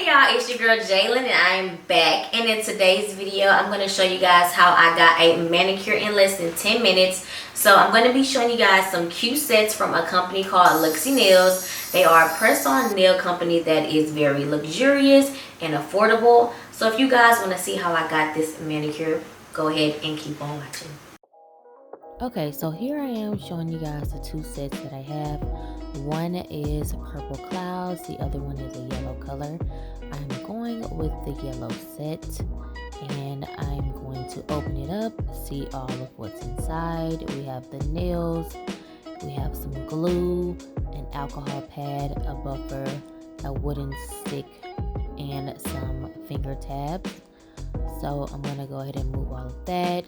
Hey y'all, it's your girl Jalen and I am back, and in today's video I'm going to show you guys how I got a manicure in less than 10 minutes. So I'm going to be showing you guys some cute sets from a company called LUXXI Nails. They are a press-on nail company that is very luxurious and affordable. So if you guys want to see how I got this manicure, go ahead and keep on watching. Okay, so here I am showing you guys the two sets that I have. One is purple clouds, the other one is a yellow color. I'm going with the yellow set and I'm going to open it up, see all of what's inside. We have the nails, we have some glue, an alcohol pad, a buffer, a wooden stick, and some finger tabs. So I'm going to go ahead and move all of that.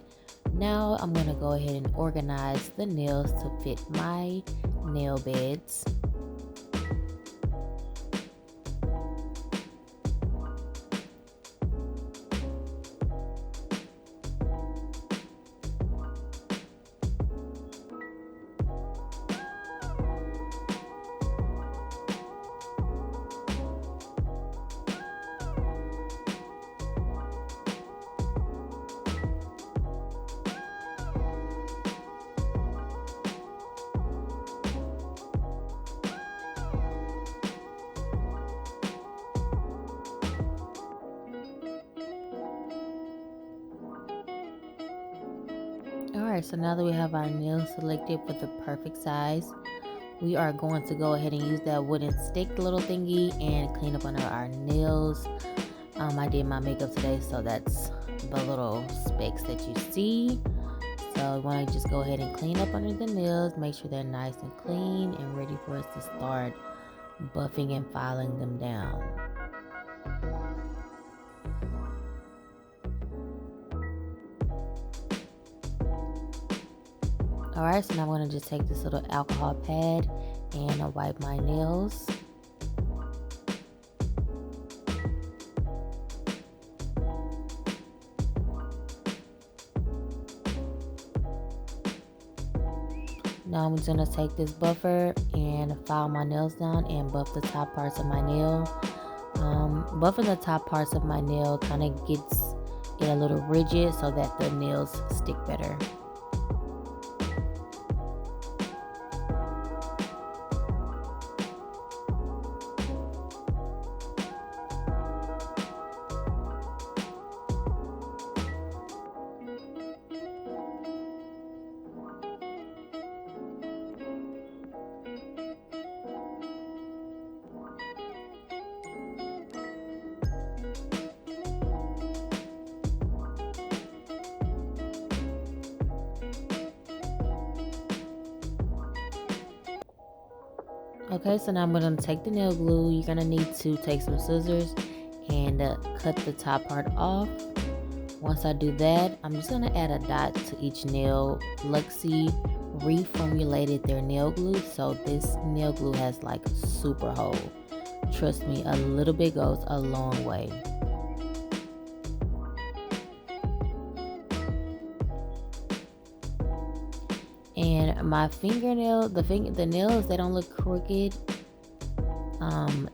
Now I'm going to go ahead and organize the nails to fit my nail beds. Alright, so now that we have our nails selected for the perfect size, we are going to go ahead and use that wooden stick little thingy and clean up under our nails. I did my makeup today, so that's the little specks that you see. So you want to just go ahead and clean up under the nails, make sure they're nice and clean and ready for us to start buffing and filing them down. Alright, so now I'm going to just take this little alcohol pad and wipe my nails. Now I'm just going to take this buffer and file my nails down and buff the top parts of my nail. Buffing the top parts of my nail kind of gets it a little rigid so that the nails stick better. Okay, so now I'm going to take the nail glue. You're going to need to take some scissors and cut the top part off. Once I do that, I'm just going to add a dot to each nail. LUXXI reformulated their nail glue, so this nail glue has like super hold. Trust me, a little bit goes a long way. And my fingernail, the nails, they don't look crooked.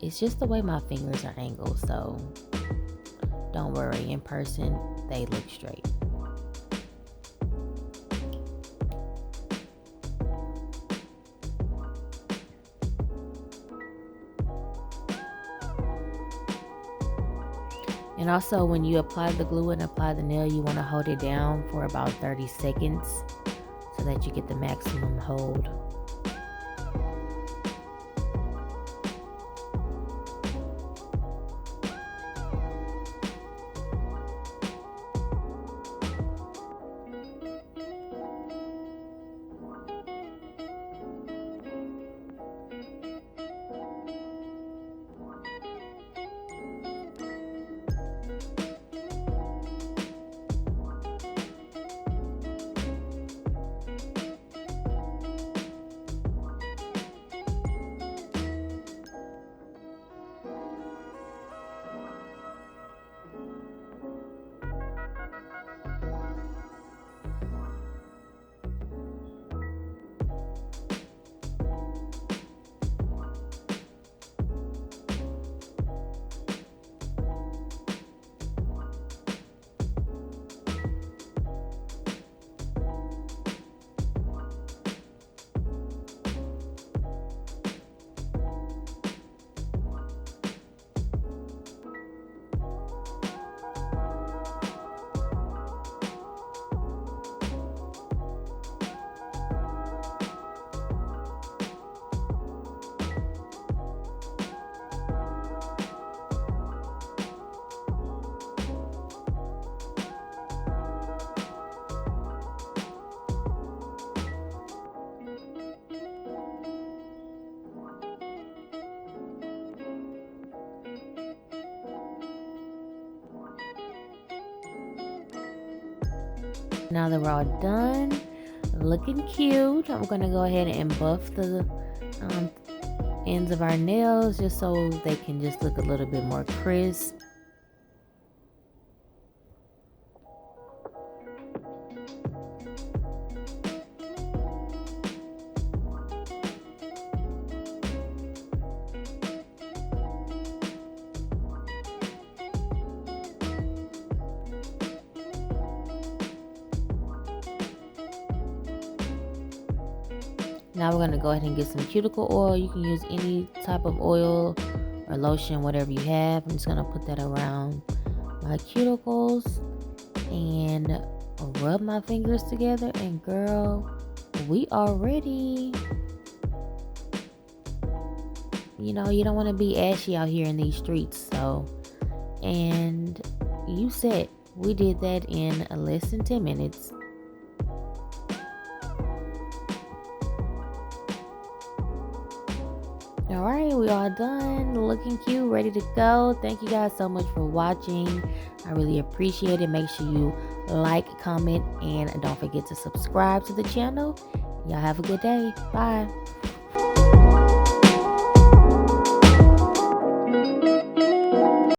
It's just the way my fingers are angled, so don't worry, in person they look straight. And also, when you apply the glue and apply the nail, you want to hold it down for about 30 seconds so that you get the maximum hold. Now that we're all done, looking cute, I'm gonna go ahead and buff the ends of our nails just so they can just look a little bit more crisp. Now we're going to go ahead and get some cuticle oil. You can use any type of oil or lotion, whatever you have. I'm just going to put that around my cuticles and rub my fingers together. And girl, we are ready. You know, you don't want to be ashy out here in these streets. And you said we did that in less than 10 minutes. Alright, we are done, looking cute, ready to go. Thank you guys so much for watching. I really appreciate it. Make sure you like, comment, and don't forget to subscribe to the channel. Y'all have a good day. Bye.